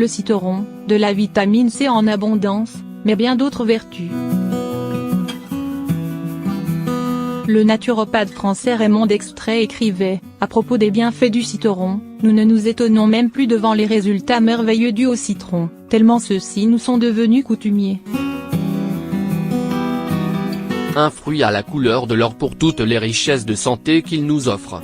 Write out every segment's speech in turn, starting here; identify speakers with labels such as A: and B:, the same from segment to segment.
A: le citron, de la vitamine C en abondance, mais bien d'autres vertus. Le naturopathe français Raymond Dextrait écrivait, à propos des bienfaits du citron, nous ne nous étonnons même plus devant les résultats merveilleux dus au citron, tellement ceux-ci nous sont devenus coutumiers.
B: Un fruit à la couleur de l'or pour toutes les richesses de santé qu'il nous offre.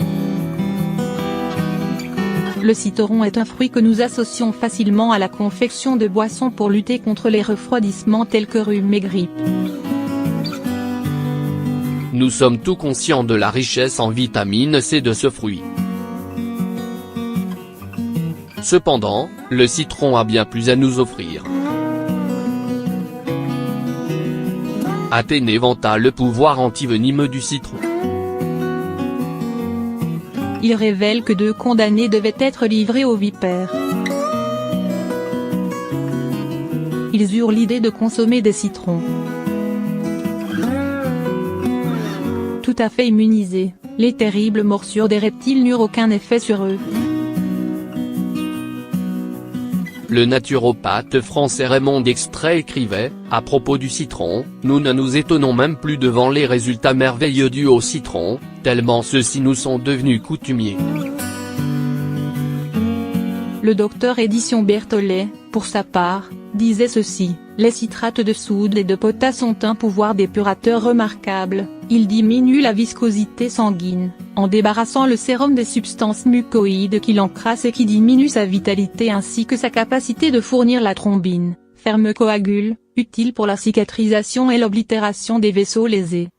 A: Le citron est un fruit que nous associons facilement à la confection de boissons pour lutter contre les refroidissements tels que rhume et grippe.
B: Nous sommes tous conscients de la richesse en vitamine C de ce fruit. Cependant, le citron a bien plus à nous offrir. Athénée vanta le pouvoir antivenimeux du citron.
A: Il révèle que 2 condamnés devaient être livrés aux vipères. Ils eurent l'idée de consommer des citrons. Tout à fait immunisés, les terribles morsures des reptiles n'eurent aucun effet sur eux.
B: Le naturopathe français Raymond Dextrait écrivait, à propos du citron, nous ne nous étonnons même plus devant les résultats merveilleux dus au citron, tellement ceux-ci nous sont devenus coutumiers.
A: Le docteur Édition Berthollet, pour sa part, disait ceci, les citrates de soude et de potasse ont un pouvoir dépurateur remarquable, ils diminuent la viscosité sanguine, en débarrassant le sérum des substances mucoïdes qui l'encrassent et qui diminuent sa vitalité ainsi que sa capacité de fournir la thrombine, ferme coagule, utile pour la cicatrisation et l'oblitération des vaisseaux lésés.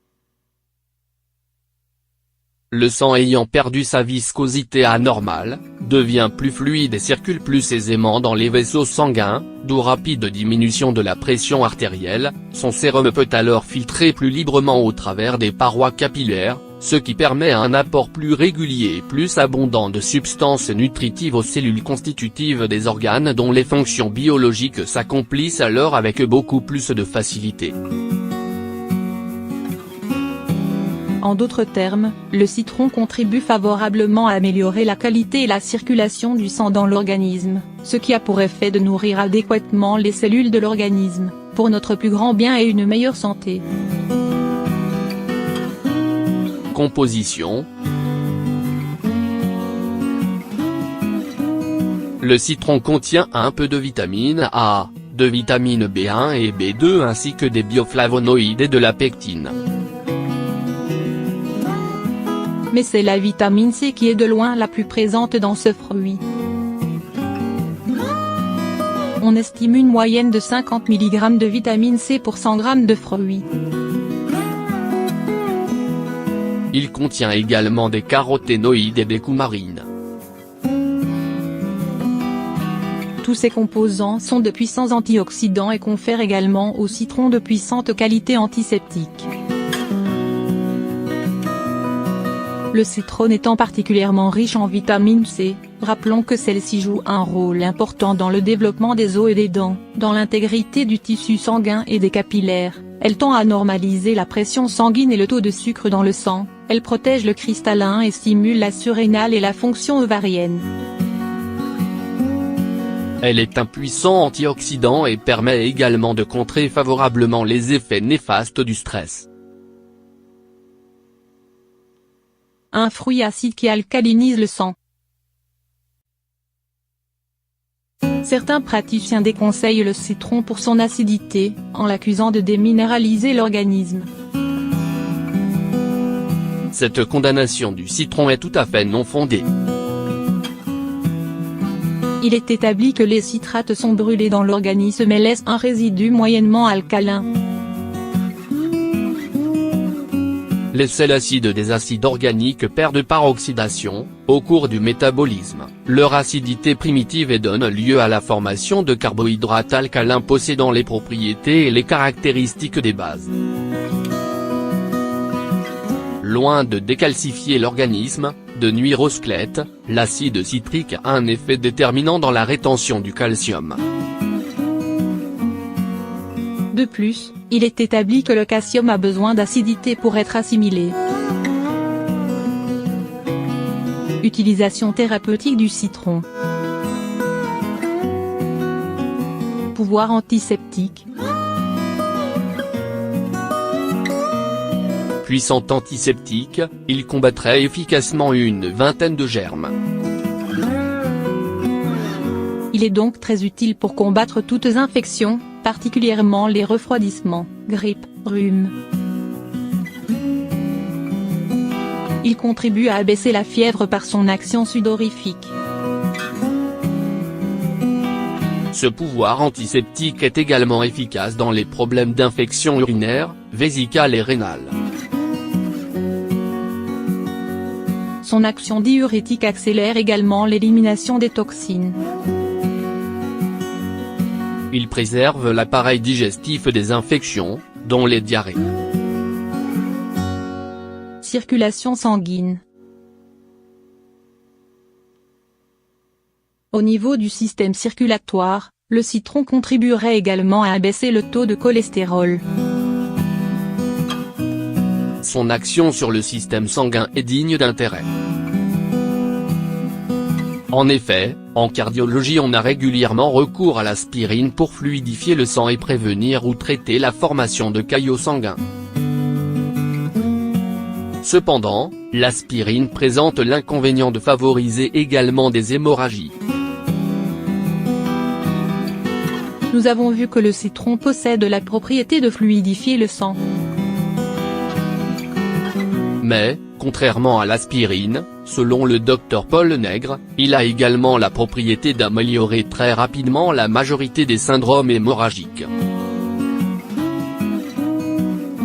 B: Le sang ayant perdu sa viscosité anormale, devient plus fluide et circule plus aisément dans les vaisseaux sanguins, d'où rapide diminution de la pression artérielle, son sérum peut alors filtrer plus librement au travers des parois capillaires, ce qui permet un apport plus régulier et plus abondant de substances nutritives aux cellules constitutives des organes dont les fonctions biologiques s'accomplissent alors avec beaucoup plus de facilité.
A: En d'autres termes, le citron contribue favorablement à améliorer la qualité et la circulation du sang dans l'organisme, ce qui a pour effet de nourrir adéquatement les cellules de l'organisme, pour notre plus grand bien et une meilleure santé.
B: Composition. Le citron contient un peu de vitamine A, de vitamine B1 et B2 ainsi que des bioflavonoïdes et de la pectine.
A: Mais c'est la vitamine C qui est de loin la plus présente dans ce fruit. On estime une moyenne de 50 mg de vitamine C pour 100 g de fruits.
B: Il contient également des caroténoïdes et des coumarines.
A: Tous ces composants sont de puissants antioxydants et confèrent également au citron de puissantes qualités antiseptiques. Le citron étant particulièrement riche en vitamine C, rappelons que celle-ci joue un rôle important dans le développement des os et des dents, dans l'intégrité du tissu sanguin et des capillaires, elle tend à normaliser la pression sanguine et le taux de sucre dans le sang, elle protège le cristallin et stimule la surrénale et la fonction ovarienne.
B: Elle est un puissant antioxydant et permet également de contrer favorablement les effets néfastes du stress.
A: Un fruit acide qui alcalinise le sang. Certains praticiens déconseillent le citron pour son acidité, en l'accusant de déminéraliser l'organisme.
B: Cette condamnation du citron est tout à fait non fondée.
A: Il est établi que les citrates sont brûlés dans l'organisme et laissent un résidu moyennement alcalin.
B: Les sels acides des acides organiques perdent par oxydation, au cours du métabolisme, leur acidité primitive et donnent lieu à la formation de carbohydrates alcalins possédant les propriétés et les caractéristiques des bases. Loin de décalcifier l'organisme, de nuire au squelette, l'acide citrique a un effet déterminant dans la rétention du calcium.
A: De plus, il est établi que le calcium a besoin d'acidité pour être assimilé. Utilisation thérapeutique du citron. pouvoir antiseptique.
B: Puissant antiseptique, il combattrait efficacement une vingtaine de germes.
A: Il est donc très utile pour combattre toutes infections, particulièrement les refroidissements, grippe, rhume. Il contribue à abaisser la fièvre par son action sudorifique.
B: Ce pouvoir antiseptique est également efficace dans les problèmes d'infection urinaire, vésicale et rénale.
A: Son action diurétique accélère également l'élimination des toxines.
B: Il préserve l'appareil digestif des infections, dont les diarrhées.
A: Circulation sanguine. Au niveau du système circulatoire, le citron contribuerait également à abaisser le taux de cholestérol.
B: Son action sur le système sanguin est digne d'intérêt. En effet, en cardiologie on a régulièrement recours à l'aspirine pour fluidifier le sang et prévenir ou traiter la formation de caillots sanguins. Cependant, l'aspirine présente l'inconvénient de favoriser également des hémorragies.
A: Nous avons vu que le citron possède la propriété de fluidifier le sang.
B: Mais, contrairement à l'aspirine, selon le Dr Paul Nègre, il a également la propriété d'améliorer très rapidement la majorité des syndromes hémorragiques.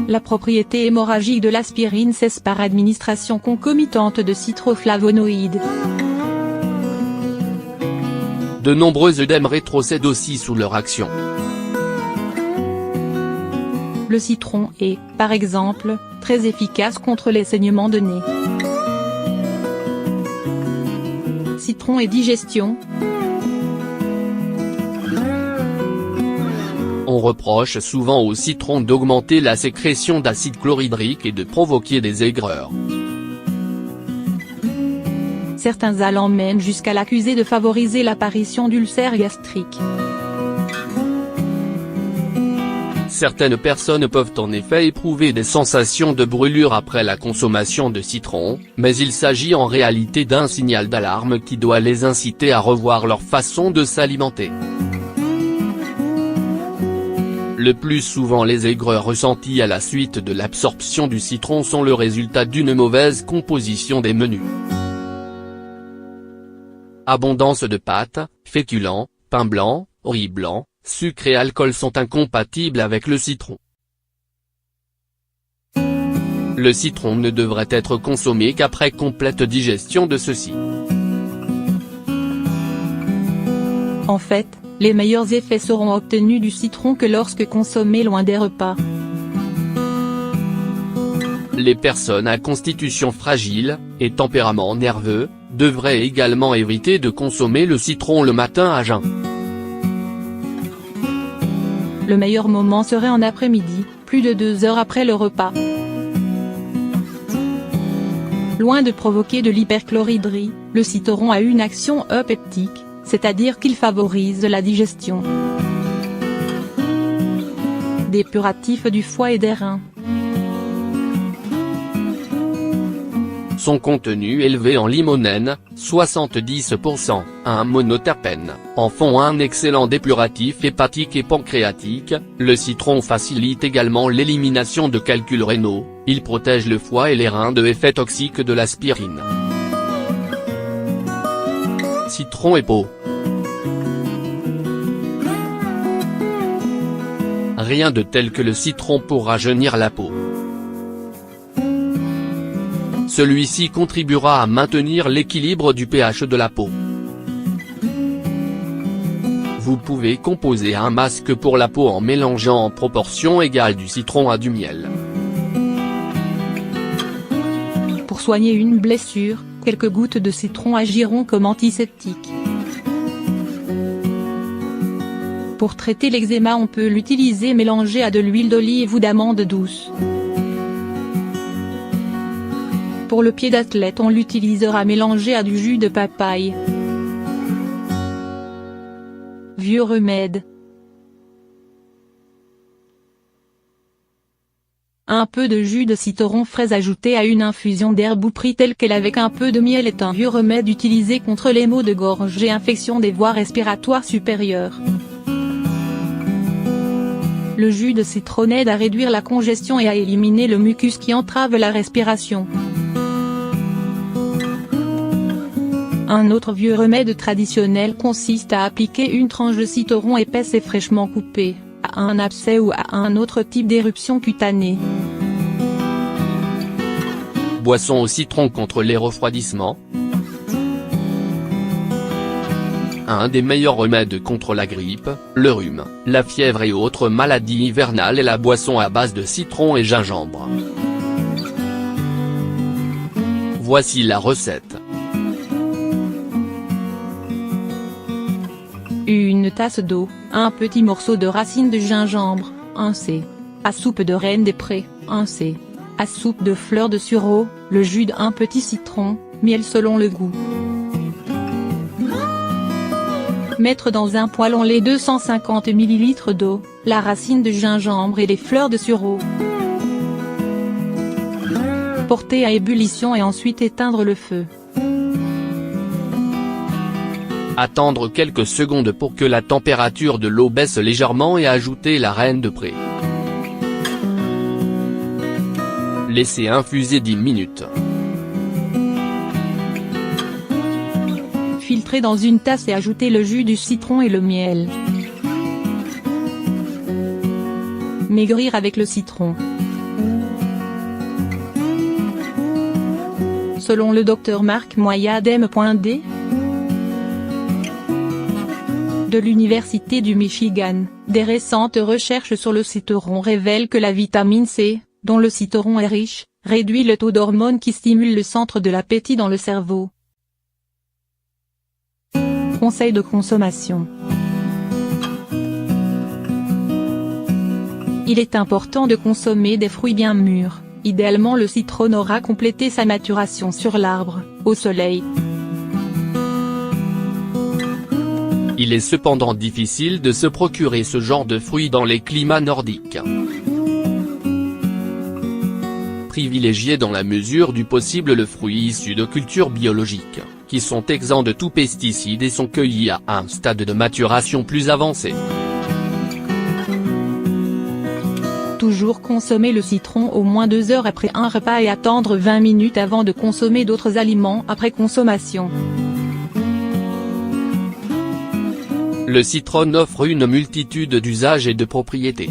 A: La propriété hémorragique de l'aspirine cesse par administration concomitante de citroflavonoïdes.
B: De nombreux œdèmes rétrocèdent aussi sous leur action.
A: Le citron est, par exemple, très efficace contre les saignements de nez. Citron et digestion.
B: On reproche souvent au citron d'augmenter la sécrétion d'acide chlorhydrique et de provoquer des aigreurs.
A: Certains allant même jusqu'à l'accuser de favoriser l'apparition d'ulcères gastriques.
B: Certaines personnes peuvent en effet éprouver des sensations de brûlure après la consommation de citron, mais il s'agit en réalité d'un signal d'alarme qui doit les inciter à revoir leur façon de s'alimenter. Le plus souvent les aigreurs ressenties à la suite de l'absorption du citron sont le résultat d'une mauvaise composition des menus. Abondance de pâtes, féculents, pain blanc, riz blanc, sucre et alcool sont incompatibles avec le citron. Le citron ne devrait être consommé qu'après complète digestion de ceux-ci.
A: En fait, les meilleurs effets seront obtenus du citron que lorsque consommé loin des repas.
B: Les personnes à constitution fragile, et tempérament nerveux, devraient également éviter de consommer le citron le matin à jeun.
A: Le meilleur moment serait en après-midi, plus de 2 heures après le repas. Loin de provoquer de l'hyperchlorhydrie, le citron a une action eupeptique, c'est-à-dire qu'il favorise la digestion. Dépuratif du foie et des reins.
B: Son contenu élevé en limonène, 70%, un monoterpène, en font un excellent dépuratif hépatique et pancréatique. Le citron facilite également l'élimination de calculs rénaux, il protège le foie et les reins de l'effet toxique de l'aspirine. Citron et peau. Rien de tel que le citron pour rajeunir la peau. Celui-ci contribuera à maintenir l'équilibre du pH de la peau. Vous pouvez composer un masque pour la peau en mélangeant en proportion égale du citron à du miel.
A: Pour soigner une blessure, quelques gouttes de citron agiront comme antiseptique. Pour traiter l'eczéma, on peut l'utiliser mélangé à de l'huile d'olive ou d'amande douce. Pour le pied d'athlète, on l'utilisera mélangé à du jus de papaye. Vieux remède. Un peu de jus de citron fraise ajouté à une infusion d'herbe ou pris telle qu'elle avec un peu de miel est un vieux remède utilisé contre les maux de gorge et infections des voies respiratoires supérieures. Le jus de citron aide à réduire la congestion et à éliminer le mucus qui entrave la respiration. Un autre vieux remède traditionnel consiste à appliquer une tranche de citron épaisse et fraîchement coupée à un abcès ou à un autre type d'éruption cutanée.
B: Boisson au citron contre les refroidissements. Un des meilleurs remèdes contre la grippe, le rhume, la fièvre et autres maladies hivernales est la boisson à base de citron et gingembre. Voici la recette.
A: Une tasse d'eau, un petit morceau de racine de gingembre, 1 c. À soupe de reine des prés, 1 c. À soupe de fleurs de sureau, le jus d'un petit citron, miel selon le goût. Mettre dans un poêlon les 250 ml d'eau, la racine de gingembre et les fleurs de sureau. Porter à ébullition et ensuite éteindre le feu.
B: Attendre quelques secondes pour que la température de l'eau baisse légèrement et ajouter la reine de prés. Laissez infuser 10 minutes.
A: Filtrer dans une tasse et ajouter le jus du citron et le miel. Maigrir avec le citron. Selon le docteur Marc Moyad M.D. de l'Université du Michigan, des récentes recherches sur le citron révèlent que la vitamine C, dont le citron est riche, réduit le taux d'hormones qui stimulent le centre de l'appétit dans le cerveau. Conseils de consommation. Il est important de consommer des fruits bien mûrs, idéalement le citron aura complété sa maturation sur l'arbre, au soleil.
B: Il est cependant difficile de se procurer ce genre de fruits dans les climats nordiques. Privilégiez dans la mesure du possible le fruit issu de cultures biologiques, qui sont exempts de tout pesticide et sont cueillis à un stade de maturation plus avancé.
A: Toujours consommer le citron au moins 2 heures après un repas et attendre 20 minutes avant de consommer d'autres aliments après consommation.
B: Le citron offre une multitude d'usages et de propriétés.